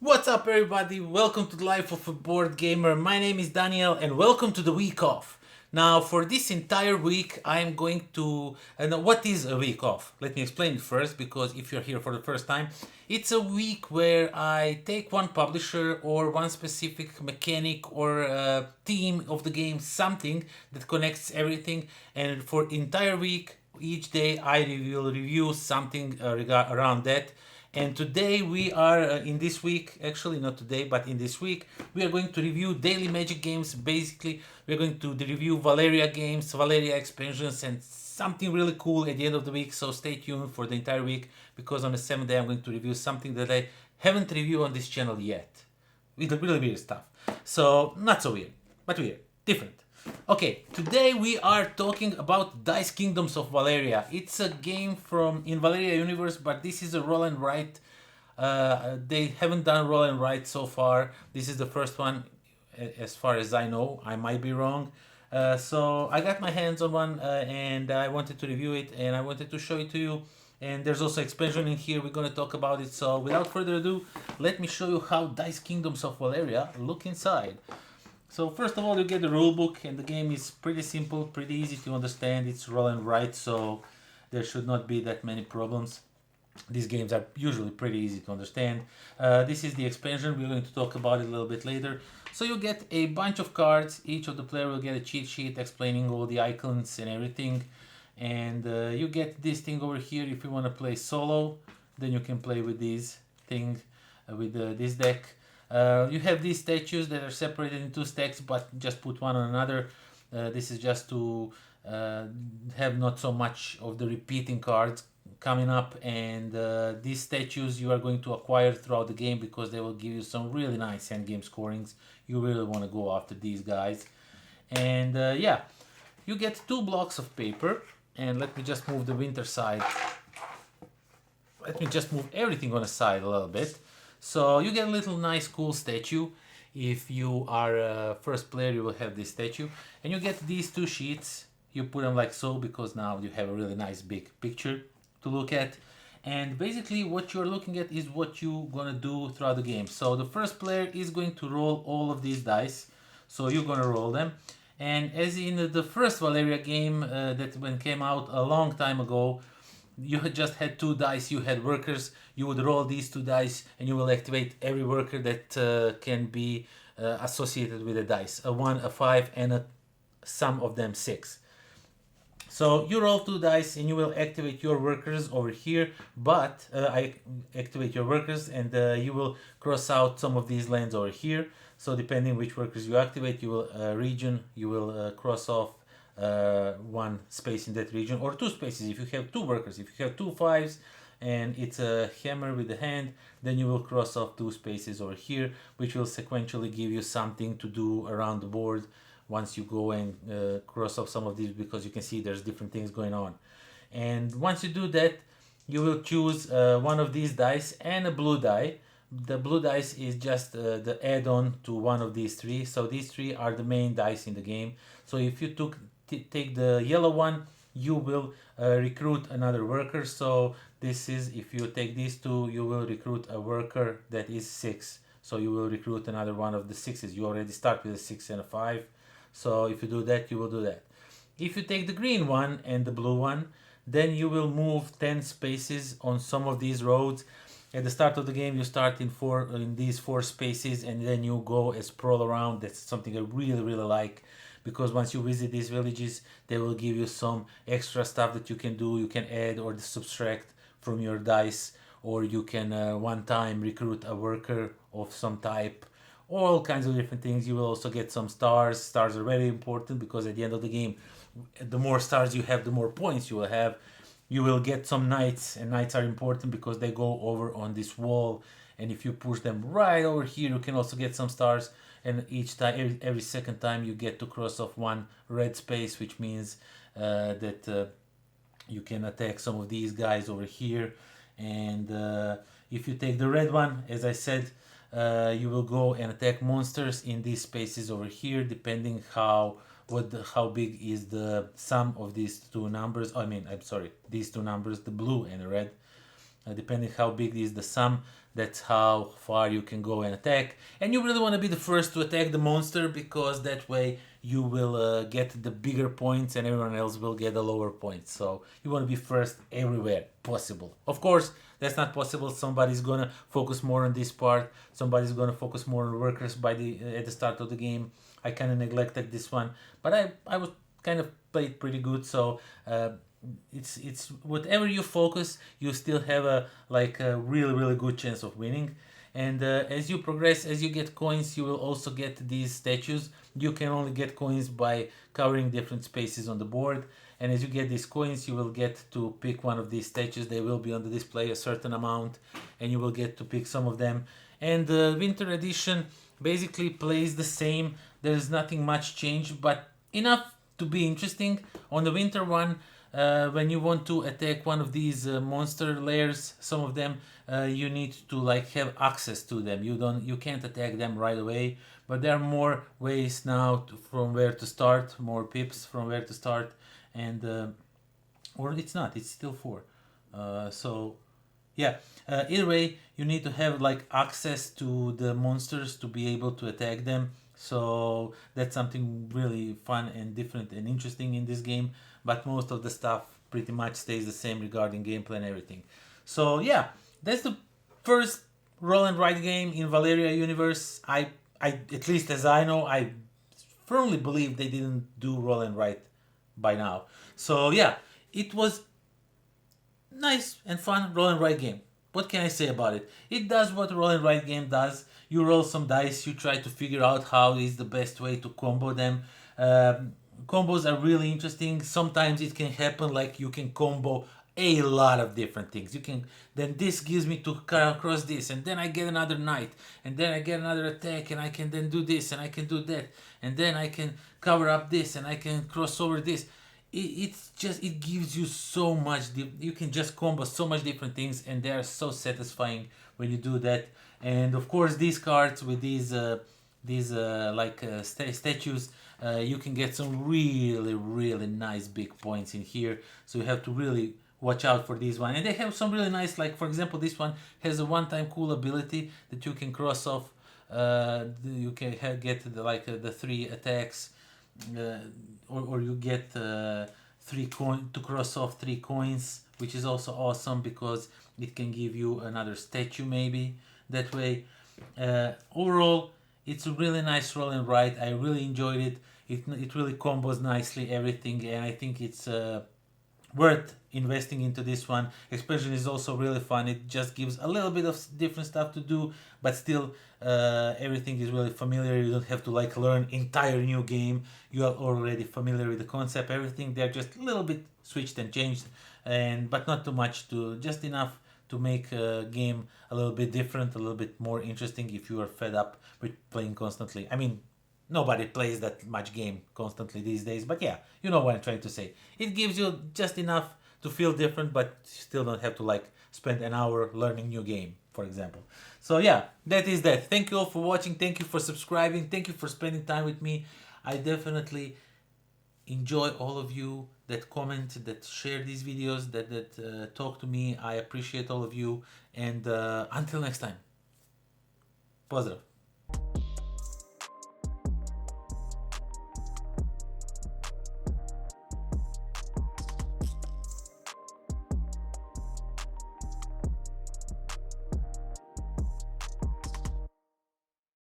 What's up, everybody? Welcome to the Life of a Board Gamer. My name is Daniel, and welcome to the week off. Now, for this entire week, I'm going to. What is a week off? Let me explain it first, because if you're here for the first time, it's a week where I take one publisher or one specific mechanic or theme of the game, something that connects everything, and for entire week, each day I will review something around that. And today we are in this week, actually not today, but in this week, we are going to review daily Magic games. Basically, we're going to review Valeria games, Valeria expansions, and something really cool at the end of the week. So stay tuned for the entire week, because on the 7th day I'm going to review something that I haven't reviewed on this channel yet. With really weird stuff. So not so weird, but weird, different. Okay, today we are talking about Dice Kingdoms of Valeria. It's a game from in Valeria universe, but this is a roll and write. They haven't done roll and write so far. This is the first one, as far as I know. I might be wrong. So I got my hands on one, and I wanted to review it, and I wanted to show it to you. And there's also expansion in here. We're gonna talk about it. So without further ado, let me show you how Dice Kingdoms of Valeria look inside. So first of all, you get the rulebook, and the game is pretty simple, pretty easy to understand. It's roll and write, so there should not be that many problems. These games are usually pretty easy to understand. This is the expansion. We're going to talk about it a little bit later. So you get a bunch of cards. Each of the player will get a cheat sheet explaining all the icons and everything. And you get this thing over here. If you want to play solo, then you can play with this thing, with this deck. You have these statues that are separated in two stacks, but just put one on another. This is just to have not so much of the repeating cards coming up, and these statues you are going to acquire throughout the game, because they will give you some really nice endgame scorings. You really want to go after these guys. And yeah, you get 2 blocks of paper, and let me just move the winter side. Let me just move everything on the side a little bit. So you get a little nice cool statue. If you are a first player, you will have this statue. And you get these 2 sheets. You put them like so, because now you have a really nice big picture to look at. And basically what you're looking at is what you're gonna do throughout the game. So the first player is going to roll all of these dice. So you're gonna roll them. And as in the first Valeria game that when came out a long time ago, you just had 2 dice, you had workers, you would roll these 2 dice, and you will activate every worker that can be associated with a dice, a 1, a 5, and some of them 6. So you roll 2 dice and you will activate your workers over here, but I activate your workers, and you will cross out some of these lands over here. So depending which workers you activate, you will region, you will cross off 1 space in that region, or 2 spaces if you have 2 workers. If you have 2 5s and it's a hammer with a hand, then you will cross off 2 spaces over here, which will sequentially give you something to do around the board once you go and cross off some of these, because you can see there's different things going on. And once you do that, you will choose one of these dice and a blue die. The blue dice is just the add-on to one of these 3. So these 3 are the main dice in the game. So if you take the yellow one, you will recruit another worker. So this is, if you take these 2, you will recruit a worker that is 6. So you will recruit another one of the 6s. You already start with a 6 and a 5. So if you do that, you will do that. If you take the green one and the blue one, then you will move 10 spaces on some of these roads. At the start of the game, you start in these 4 spaces, and then you go and sprawl around. That's something I really like, because once you visit these villages, they will give you some extra stuff that you can do. You can add or subtract from your dice, or you can one time recruit a worker of some type. All kinds of different things. You will also get some stars. Stars are very important, because at the end of the game, the more stars you have, the more points you will have. You will get some knights, and knights are important because they go over on this wall, and if you push them right over here, you can also get some stars. And each time, every second time, you get to cross off 1 red space, which means that you can attack some of these guys over here. And if you take the red one, as I said, you will go and attack monsters in these spaces over here, depending how big is the sum of these 2 numbers. I'm sorry, these 2 numbers, the blue and the red. depending how big is the sum, that's how far you can go and attack. And you really want to be the first to attack the monster, because that way you will get the bigger points and everyone else will get the lower points. So you want to be first everywhere possible. Of course, that's not possible. Somebody's gonna focus more on this part. Somebody's gonna focus more on workers by the at the start of the game. I kind of neglected this one, but I was kind of played pretty good. So it's whatever you focus, you still have a really good chance of winning. And as you progress, as you get coins, you will also get these statues. You can only get coins by covering different spaces on the board, and as you get these coins, you will get to pick one of these statues. They will be on the display a certain amount, and you will get to pick some of them. And the winter edition basically plays the same. There's nothing much changed, but enough to be interesting. On the winter one, when you want to attack one of these monster layers, some of them, you need to like have access to them. You can't attack them right away, but there are more ways now from where to start, more pips from where to start. And or it's not, it's still 4. So yeah, either way, you need to have like access to the monsters to be able to attack them. So that's something really fun and different and interesting in this game. But most of the stuff pretty much stays the same regarding gameplay and everything. So yeah, that's the first roll and write game in Valeria universe. I at least as I know, I firmly believe they didn't do roll and write by now. So yeah, it was nice and fun roll and write game. What can I say about it? It does what a roll and write game does. You roll some dice, you try to figure out how is the best way to combo them. Combos are really interesting. Sometimes it can happen like you can combo a lot of different things. You can then this gives me to cross this, and then I get another knight, and then I get another attack, and I can then do this, and I can do that, and then I can cover up this, and I can cross over this. It gives you so much. You can just combo so much different things, and they are so satisfying when you do that. And of course, these cards with these statues, you can get some really nice big points in here. So you have to really watch out for this one. And they have some really nice, like for example, this one has a one-time cool ability that you can cross off. You can get the 3 attacks, or you get 3 coin to cross off 3 coins, which is also awesome because it can give you another statue maybe that way. Overall, it's a really nice roll and write. I really enjoyed it. It really combos nicely everything, and I think it's worth investing into this one. Expansion is also really fun. It just gives a little bit of different stuff to do, but still everything is really familiar. You don't have to like learn entire new game. You are already familiar with the concept, everything. They're just a little bit switched and changed, and but not too much, to just enough to make a game a little bit different, a little bit more interesting if you are fed up with playing constantly. I mean, nobody plays that much game constantly these days, but yeah, you know what I'm trying to say. It gives you just enough to feel different, but you still don't have to like spend an hour learning new game, for example. So yeah, that is that. Thank you all for watching. Thank you for subscribing. Thank you for spending time with me. I definitely enjoy all of you that comment, that share these videos, that talk to me. I appreciate all of you, and until next time, pozdrav.